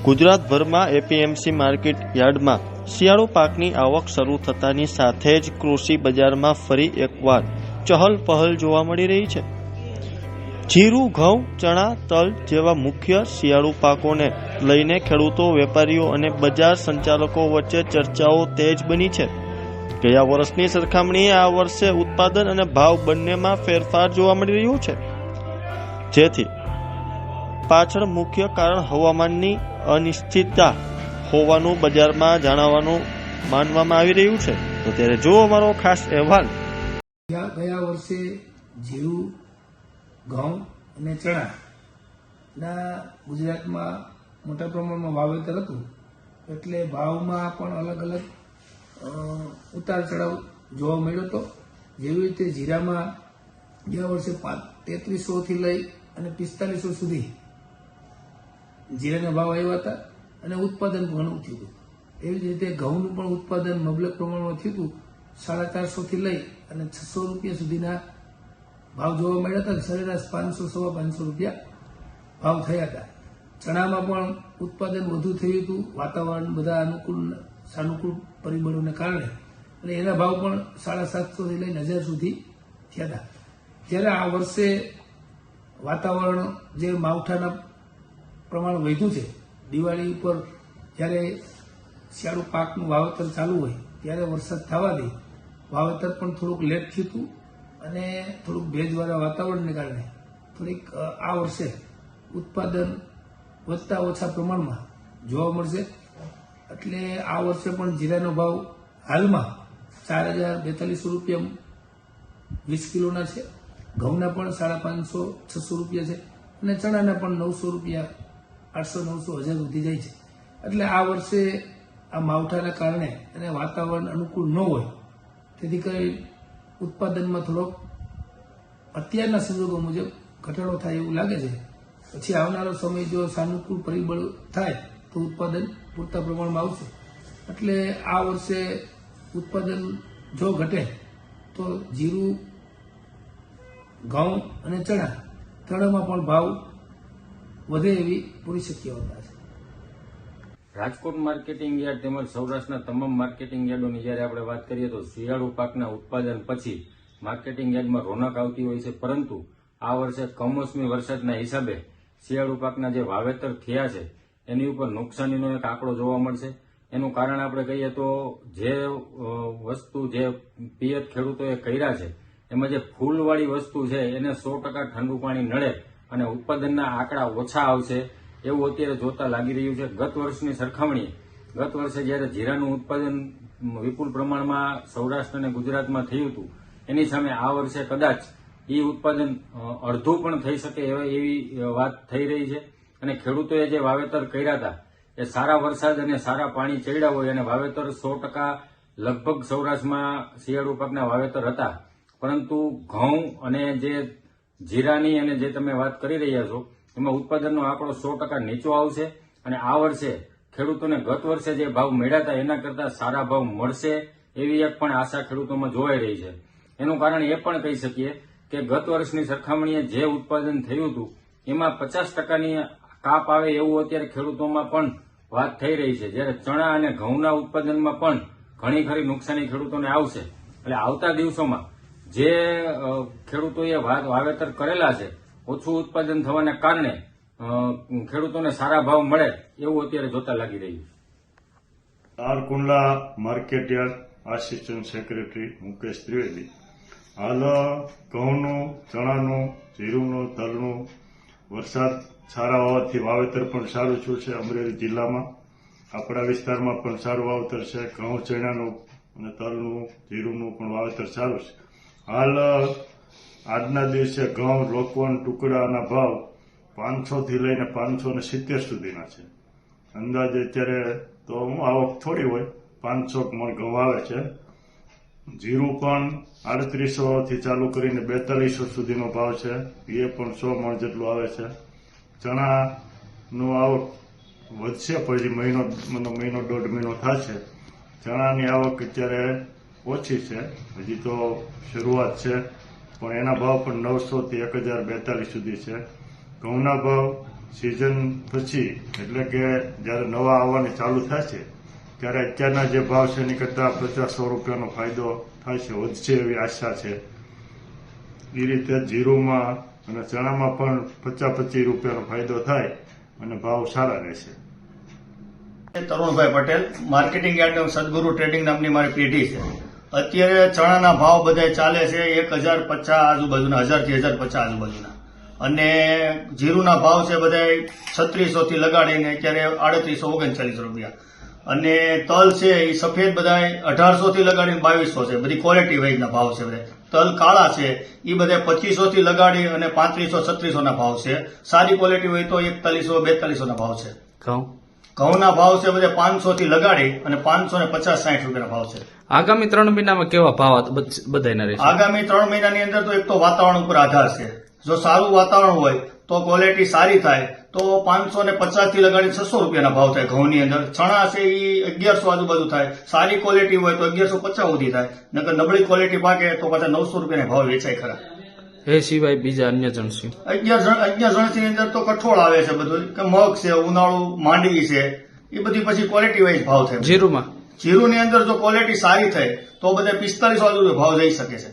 ગુજરાતભરમાં APMC market યાર્ડમાં શિયાળુ પાકની આવક શરૂ થતાની સાથે જ કૃષિ બજારમાં ફરી એકવાર ચહલ પહલ જોવા મળી રહી છે। જીરું, ઘઉં, ચણા, તલ જેવા મુખ્ય શિયાળુ પાકોને લઈને ખેડૂતો, વેપારીઓ અને બજાર સંચાલકો વચ્ચે ચર્ચાઓ તેજ બની છે। ગયા વર્ષની સરખામણીએ આ વર્ષે ઉત્પાદન અને ભાવ બંનેમાં ફેરફાર જોવા મળી રહ્યો છે, જેથી પાછળ મુખ્ય કારણ હવામાનની અનિશ્ચિતતા હોવાનું બજારમાં જાણવાનું માનવામાં આવી રહ્યું છે। તો ત્યારે જો અમારો ખાસ અહેવાલ। ગયા વર્ષે જીરું, ઘઉં અને ચણાના ગુજરાતમાં મોટા પ્રમાણમાં વાવેતર હતું, એટલે ભાવમાં પણ અલગ અલગ ઉતાર ચઢાવ જોવા મળ્યો હતો। જેવી રીતે જીરામાં ગયા વર્ષે 3300 થી લઈ અને 4500 સુધી જીરાના ભાવ આવ્યા હતા અને ઉત્પાદન ઘણું થયું હતું। એવી જ રીતે ઘઉંનું પણ ઉત્પાદન મબલક પ્રમાણમાં થયું હતું। 450 થી લઈ અને 600 રૂપિયા સુધીના ભાવ જોવા મળ્યા હતા। સરેરાશ 500-550 રૂપિયા ભાવ થયા હતા। ચણામાં પણ ઉત્પાદન વધુ થયું હતું, વાતાવરણ બધા સાનુકૂળ પરિબળોને કારણે, અને એના ભાવ પણ 750 થી લઈને 1000 સુધી થયા હતા। જ્યારે આ વર્ષે વાતાવરણ જે માવઠાના પ્રમાણ વધ્યું છે, દિવાળી ઉપર જ્યારે શિયાળુ પાકનું વાવેતર ચાલુ હોય ત્યારે વરસાદ થવાથી વાવેતર પણ થોડુંક લેટ થયું હતું અને થોડુંક ભેજવાળા વાતાવરણને કારણે થોડીક આ વર્ષે ઉત્પાદન વધતા ઓછા પ્રમાણમાં જોવા મળશે। એટલે આ વર્ષે પણ જીરાનો ભાવ હાલમાં 4042 રૂપિયા 20 કિલોના છે, ઘઉંના પણ 550-600 રૂપિયા છે અને ચણાના પણ 900 રૂપિયા 800-900 વધી જાય છે। એટલે આ વર્ષે આ માવઠાના કારણે અને વાતાવરણ અનુકૂળ ન હોય તેથી કરી ઉત્પાદનમાં થોડોક અત્યારના સંજોગો મુજબ ઘટાડો થાય એવું લાગે છે। પછી આવનારો સમય જો સાનુકૂળ પરિબળ થાય તો ઉત્પાદન પૂરતા પ્રમાણમાં આવશે। એટલે આ વર્ષે ઉત્પાદન જો ઘટે તો જીરું, ઘઉં અને ચણામાં પણ ભાવ વધે એવી પૂરી શક્યતા છે। રાજકોટ માર્કેટિંગ યાર્ડ તેમજ સૌરાષ્ટ્રના તમામ માર્કેટિંગ યાર્ડોની જ્યારે આપણે વાત કરીએ તો શિયાળુ પાકના ઉત્પાદન પછી માર્કેટિંગ યાર્ડમાં રોનક આવતી હોય છે, પરંતુ આ વર્ષે કમોસમી વરસાદના હિસાબે શિયાળુ પાકના જે વાવેતર થયા છે એની ઉપર નુકસાનીનો એક આંકડો જોવા મળશે। એનું કારણ આપણે કહીએ તો જે વસ્તુ જે પિયત ખેડૂતોએ કર્યા છે એમાં જે ફૂલવાળી વસ્તુ છે એને 100% ઠંડુ પાણી નડે અને ઉત્પાદનના આંકડા ઓછા આવશે એવું અત્યારે જોતા લાગી રહ્યું છે। ગત વર્ષની સરખામણીએ ગત વર્ષે જ્યારે જીરાનું ઉત્પાદન વિપુલ પ્રમાણમાં સૌરાષ્ટ્ર અને ગુજરાતમાં થયું હતું, એની સામે આ વર્ષે કદાચ એ ઉત્પાદન અડધું પણ થઈ શકે એવી વાત થઈ રહી છે। અને ખેડૂતોએ જે વાવેતર કર્યા હતા એ સારા વરસાદ અને સારા પાણી ચડ્યા હોય અને વાવેતર 100% લગભગ સૌરાષ્ટ્રમાં શિયાળુ પાકના વાવેતર હતા, પરંતુ ઘઉં અને જે જીરાની અને જે તમે વાત કરી રહ્યા છો એમાં ઉત્પાદનનો આંકડો 100% નીચો આવશે અને આ વર્ષે ખેડૂતોને ગત વર્ષે જે ભાવ મળ્યા હતા એના કરતા સારા ભાવ મળશે એવી એક પણ આશા ખેડૂતોમાં જોવાઈ રહી છે। એનું કારણ એ પણ કહી શકીએ કે ગત વર્ષની સરખામણીએ જે ઉત્પાદન થયું હતું એમાં 50%ની કાપ આવે એવું અત્યારે ખેડૂતોમાં પણ વાત થઈ રહી છે, જ્યારે ચણા અને ઘઉંના ઉત્પાદનમાં પણ ઘણી ખરી નુકસાની ખેડૂતોને આવશે। એટલે આવતા દિવસોમાં જે ખેડૂતોએ વાવેતર કરેલા છે ઓછું ઉત્પાદન થવાના કારણે ખેડૂતોને સારા ભાવ મળે એવું અત્યારે જોતા લાગી રહ્યું છે। Tarkundla market yard assistant secretary Mukesh Trivedi. હાલ ઘઉંનું, ચણાનું, જીરુંનું, તલનું વરસાદ સારા હોવાથી વાવેતર પણ સારું થયું છે। અમરેલી જિલ્લામાં આપણા વિસ્તારમાં પણ સારું વાવેતર છે। ઘઉં, ચણાનું અને તલનું, જીરુંનું પણ વાવેતર સારું છે। હાલ આજના દિવસે ઘઉં, લોકવન, ટુકડાના ભાવ 500 થી લઈને 570 સુધીના છે। અંદાજે અત્યારે તો આવક થોડી હોય, 500 મણ ઘઉં આવે છે। જીરું પણ 3800 થી ચાલુ કરીને 4200 સુધીનો ભાવ છે, એ પણ 100 મણ જેટલું આવે છે। ચણાનું આવક વધશે, પછી મહિનો દોઢ મહિનો થશે। ચણાની આવક અત્યારે ઓછી છે, હજી તો શરૂઆત છે, પણ એના ભાવ પણ 900 થી 1042 સુધી છે। ઘઉંના ભાવ સિઝન પછી એટલે કે જ્યારે નવા આવવાની ચાલુ થશે ત્યારે અત્યારના જે ભાવ છે એની કરતાં 50-100 રૂપિયાનો ફાયદો થાય છે, વધશે એવી આશા છે. એ રીતે જીરુમાં અને ચણામાં પણ 50-25 રૂપિયાનો ફાયદો થાય અને ભાવ સારા રહેશે. તરુણભાઈ પટેલ, માર્કેટિંગ યાર્ડ સદગુરુ ટ્રેડિંગ નામની મારી પેઢી છે. અત્યારે ચણાના ભાવ બધા ચાલે છે 1050 આજુબાજુના, 1000 થી 1050 આજુબાજુના, અને જીરુના ભાવ છે બધા 3600 થી લગાડીને અત્યારે 3839 રૂપિયા, અને તલ છે એ સફેદ બધા 1800 થી લગાડીને 2200 છે. બધી ક્વોલિટી વાઇઝના ભાવ છે. બધા તલ કાળા છે એ બધા 2500 થી લગાડી અને 3500-3600 ના ભાવ છે. સારી ક્વોલિટી હોય તો 4100-4200 ના ભાવ છે. ઘઉંના ભાવ છે બધા 500 થી લગાડી અને 550-60 રૂપિયાના ભાવ છે. આગામી 3 મહિનામાં કેવા ભાવ બધાના રહેશે? આગામી 3 મહિનાની અંદર તો એક તો વાતાવરણ ઉપર આધાર છે. જો સારું વાતાવરણ હોય તો ક્વોલિટી સારી થાય તો 550 થી લગાડી 600 રૂપિયાના ભાવ થાય. ઘઉંની અંદર ચણા છે એ 1100 આજુબાજુ થાય. સારી ક્વોલિટી હોય તો 1150 સુધી થાય. નકર નબળી ક્વોલિટી પાકે તો પાછા 900 રૂપિયાના ભાવ વેચાય ખરા. એ સિવાય બીજા અન્ય જણસી 11 જણસી અંદર તો કઠોળ આવે છે, બધું કે મગ છે, ઉનાળુ માંડવી છે, એ બધી પછી ક્વોલિટી વાઇઝ ભાવ થાય. જીરુમાં જીરુની અંદર જો ક્વોલિટી સારી થાય તો બધા 45 આજુબાજુ ભાવ જઈ શકે છે.